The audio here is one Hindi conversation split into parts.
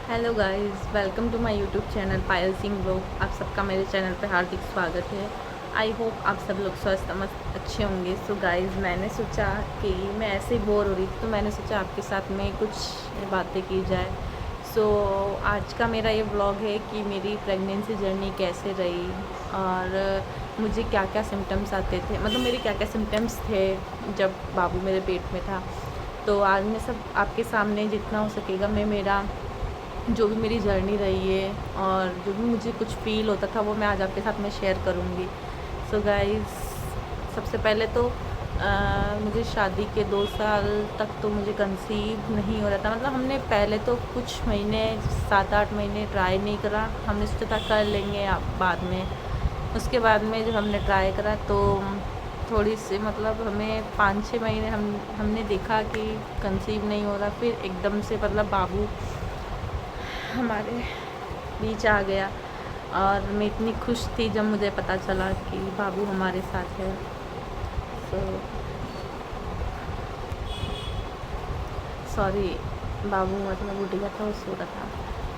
Hello guys, welcome to my YouTube channel Payal Singh blog. आप सबका मेरे चैनल पे हार्दिक स्वागत है। आई होप आप सब लोग स्वस्थ मस्त अच्छे होंगे। सो गाइस, मैंने सोचा कि मैं ऐसे ही बोर हो रही थी तो मैंने सोचा आपके साथ में कुछ बातें की जाए। सो आज का मेरा ये व्लॉग है कि मेरी प्रेगनेंसी जर्नी कैसे रही और मुझे क्या क्या सिम्टम्स आते थे, मतलब मेरे क्या क्या सिम्टम्स थे जब बाबू मेरे पेट में था। तो आज मैं सब आपके सामने जितना हो सकेगा मैं मेरा जो भी मेरी जर्नी रही है और जो भी मुझे कुछ फ़ील होता था वो मैं आज आपके साथ में शेयर करूँगी। सो गाइस, सबसे पहले तो मुझे शादी के 2 साल तक तो मुझे कंसीव नहीं हो रहा था। मतलब हमने पहले तो कुछ महीने 7-8 महीने ट्राई नहीं करा। हमने सोचा था कर लेंगे बाद में। उसके बाद में जब हमने ट्राई करा तो थोड़ी सी मतलब हमें 5-6 महीने हमने देखा कि कंसीव नहीं हो रहा। फिर एकदम से मतलब बाबू हमारे बीच आ गया और मैं इतनी खुश थी जब मुझे पता चला कि बाबू हमारे साथ है। सो सॉरी, बाबू मतलब उठ गया था, वो सो रहा था।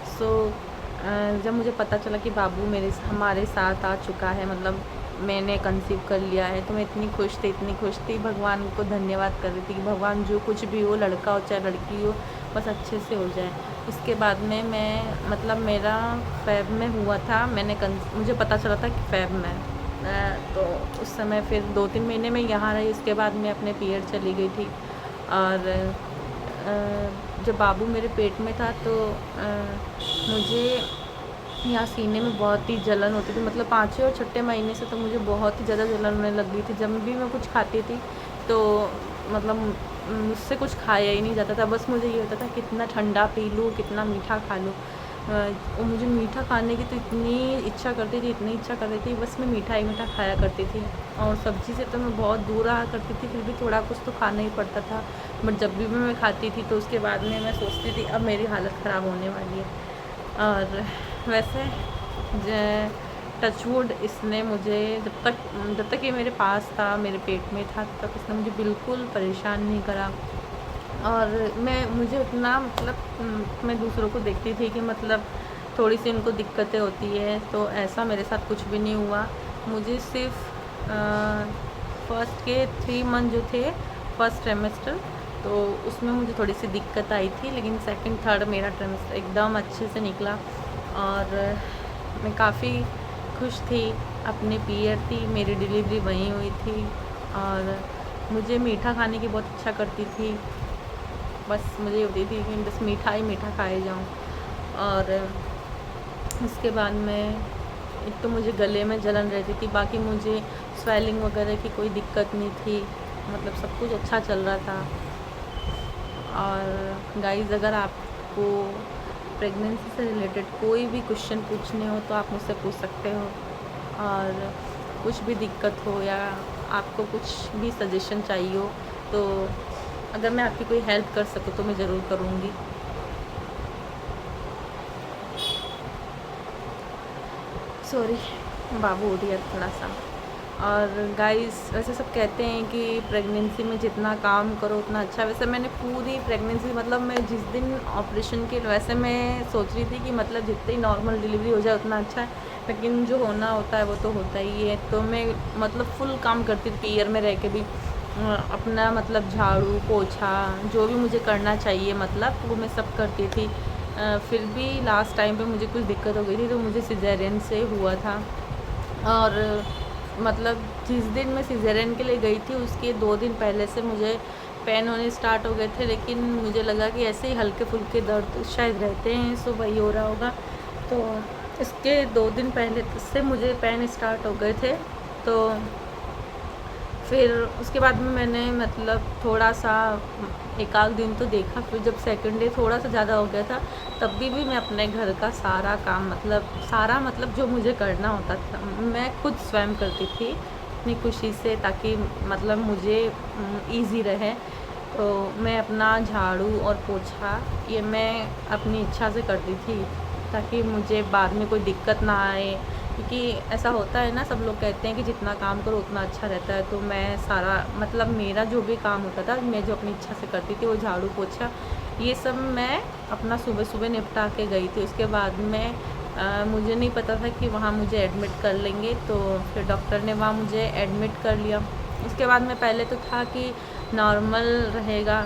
सो जब मुझे पता चला कि बाबू हमारे साथ आ चुका है, मतलब मैंने कंसीव कर लिया है, तो मैं इतनी खुश थी, भगवान को धन्यवाद कर रही थी कि भगवान जो कुछ भी हो, लड़का हो चाहे लड़की हो, बस अच्छे से हो जाए। उसके बाद में मैं मतलब मेरा फ़ेब में हुआ था। मुझे पता चला था कि फ़ेब में तो उस समय फिर 2-3 महीने में यहाँ रही। उसके बाद मैं अपने पीरियड चली गई थी। और जब बाबू मेरे पेट में था तो मुझे यहाँ सीने में बहुत ही जलन होती थी। मतलब 5वें और 6ठे महीने से तो मुझे बहुत ही ज़्यादा जलन होने लग गई थी। जब भी मैं कुछ खाती थी तो मतलब मुझसे कुछ खाया ही नहीं जाता था। बस मुझे ये होता था कितना ठंडा पी लूँ, कितना मीठा खा लूँ। और मुझे मीठा खाने की तो इतनी इच्छा करती थी, इतनी इच्छा करती थी, बस मैं मीठा ही मीठा खाया करती थी। और सब्ज़ी से तो मैं बहुत दूर रहा करती थी, फिर भी थोड़ा कुछ तो खाना ही पड़ता था। बट जब भी मैं खाती थी तो उसके बाद में मैं सोचती थी अब मेरी हालत ख़राब होने वाली है। और वैसे टचवुड इसने मुझे जब तक ये मेरे पास था, मेरे पेट में था, तब तक इसने मुझे बिल्कुल परेशान नहीं करा। और मुझे उतना मतलब मैं दूसरों को देखती थी कि मतलब थोड़ी सी उनको दिक्कतें होती है, तो ऐसा मेरे साथ कुछ भी नहीं हुआ। मुझे सिर्फ फर्स्ट के 3 मंथ जो थे, फर्स्ट ट्राइमेस्टर, तो उसमें मुझे थोड़ी सी दिक्कत आई थी, लेकिन सेकंड थर्ड मेरा ट्राइमेस्टर एकदम अच्छे से निकला। और मैं काफ़ी खुश थी। अपने पीरियड थी, मेरी डिलीवरी वहीं हुई थी। और मुझे मीठा खाने की बहुत इच्छा करती थी। बस मुझे होती थी कि बस मीठा ही मीठा खाए जाऊँ। और उसके बाद में एक तो मुझे गले में जलन रहती थी, बाकी मुझे स्वेलिंग वगैरह की कोई दिक्कत नहीं थी। मतलब सब कुछ अच्छा चल रहा था। और गाइज़, अगर आपको प्रेगनेंसी से रिलेटेड कोई भी क्वेश्चन पूछने हो तो आप मुझसे पूछ सकते हो। और कुछ भी दिक्कत हो या आपको कुछ भी सजेशन चाहिए हो तो अगर मैं आपकी कोई हेल्प कर सकूँ तो मैं ज़रूर करूँगी। सॉरी, बाबू उठ गया थोड़ा सा। और गाइस, वैसे सब कहते हैं कि प्रेगनेंसी में जितना काम करो उतना अच्छा। वैसे मैंने पूरी प्रेगनेंसी मतलब मैं जिस दिन ऑपरेशन के, वैसे मैं सोच रही थी कि मतलब जितनी नॉर्मल डिलीवरी हो जाए उतना अच्छा है, लेकिन जो होना होता है वो तो होता ही है। तो मैं मतलब फुल काम करती थी ईयर में रह के भी। अपना मतलब झाड़ू पोछा जो भी मुझे करना चाहिए मतलब वो मैं सब करती थी। फिर भी लास्ट टाइम पे मुझे कुछ दिक्कत हो गई थी तो मुझे सिजेरियन से हुआ था। और मतलब जिस दिन मैं सिजेरियन के लिए गई थी उसके 2 दिन पहले से मुझे पेन होने स्टार्ट हो गए थे, लेकिन मुझे लगा कि ऐसे ही हल्के फुल्के दर्द शायद रहते हैं, सो वही हो रहा होगा। तो इसके 2 दिन पहले से मुझे पेन स्टार्ट हो गए थे। तो फिर उसके बाद में मैंने मतलब थोड़ा सा एक आध दिन तो देखा। फिर जब सेकंड डे थोड़ा सा ज़्यादा हो गया था तब भी मैं अपने घर का सारा काम मतलब जो मुझे करना होता था मैं खुद स्वयं करती थी अपनी खुशी से, ताकि मतलब मुझे इजी रहे। तो मैं अपना झाड़ू और पोछा ये मैं अपनी इच्छा से करती थी ताकि मुझे बाद में कोई दिक्कत ना आए क्योंकि ऐसा होता है ना, सब लोग कहते हैं कि जितना काम करो उतना अच्छा रहता है। तो मैं सारा मतलब मेरा जो भी काम होता था, मैं जो अपनी इच्छा से करती थी, वो झाड़ू पोछा ये सब मैं अपना सुबह सुबह निपटा के गई थी। उसके बाद में मुझे नहीं पता था कि वहाँ मुझे एडमिट कर लेंगे, तो फिर डॉक्टर ने वहाँ मुझे एडमिट कर लिया। उसके बाद में पहले तो था कि नॉर्मल रहेगा,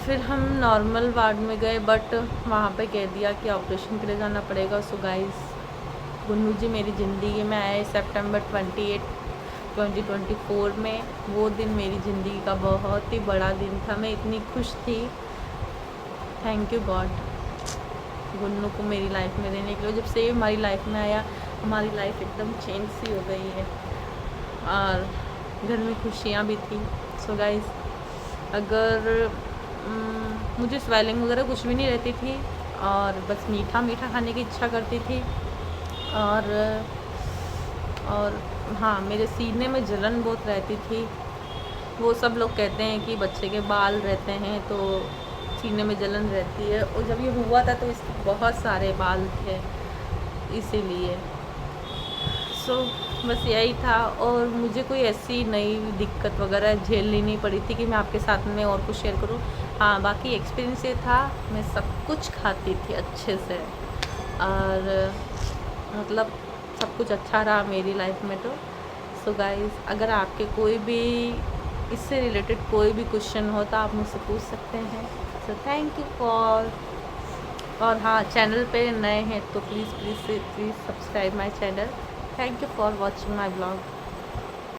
फिर हम नॉर्मल वार्ड में गए, बट वहाँ पे कह दिया कि ऑपरेशन के लिए जाना पड़ेगा। सो गाइस, गुन्नू जी मेरी ज़िंदगी में आए सितंबर 28, 2024 में। वो दिन मेरी ज़िंदगी का बहुत ही बड़ा दिन था। मैं इतनी खुश थी, थैंक यू गॉड, गुन्नू को मेरी लाइफ में देने के लिए। जब से ये हमारी लाइफ में आया, हमारी लाइफ एकदम चेंज सी हो गई है और घर में खुशियाँ भी थी। सो गाइस, अगर मुझे स्वेलिंग वगैरह कुछ भी नहीं रहती थी और बस मीठा मीठा खाने की इच्छा करती थी, और हाँ, मेरे सीने में जलन बहुत रहती थी। वो सब लोग कहते हैं कि बच्चे के बाल रहते हैं तो सीने में जलन रहती है, और जब ये हुआ था तो इसके बहुत सारे बाल थे, इसीलिए। सो बस यही था, और मुझे कोई ऐसी नई दिक्कत वगैरह झेलनी नहीं पड़ी थी कि मैं आपके साथ में और कुछ शेयर करूं। हाँ, बाकी एक्सपीरियंस ये था, मैं सब कुछ खाती थी अच्छे से, और मतलब सब कुछ अच्छा रहा मेरी लाइफ में। तो सो गाइस, अगर आपके कोई भी इससे रिलेटेड कोई भी क्वेश्चन हो तो आप मुझसे पूछ सकते हैं। सो थैंक यू फॉर, और हाँ, चैनल पे नए हैं तो please please please subscribe my channel. Thank you for watching my blog.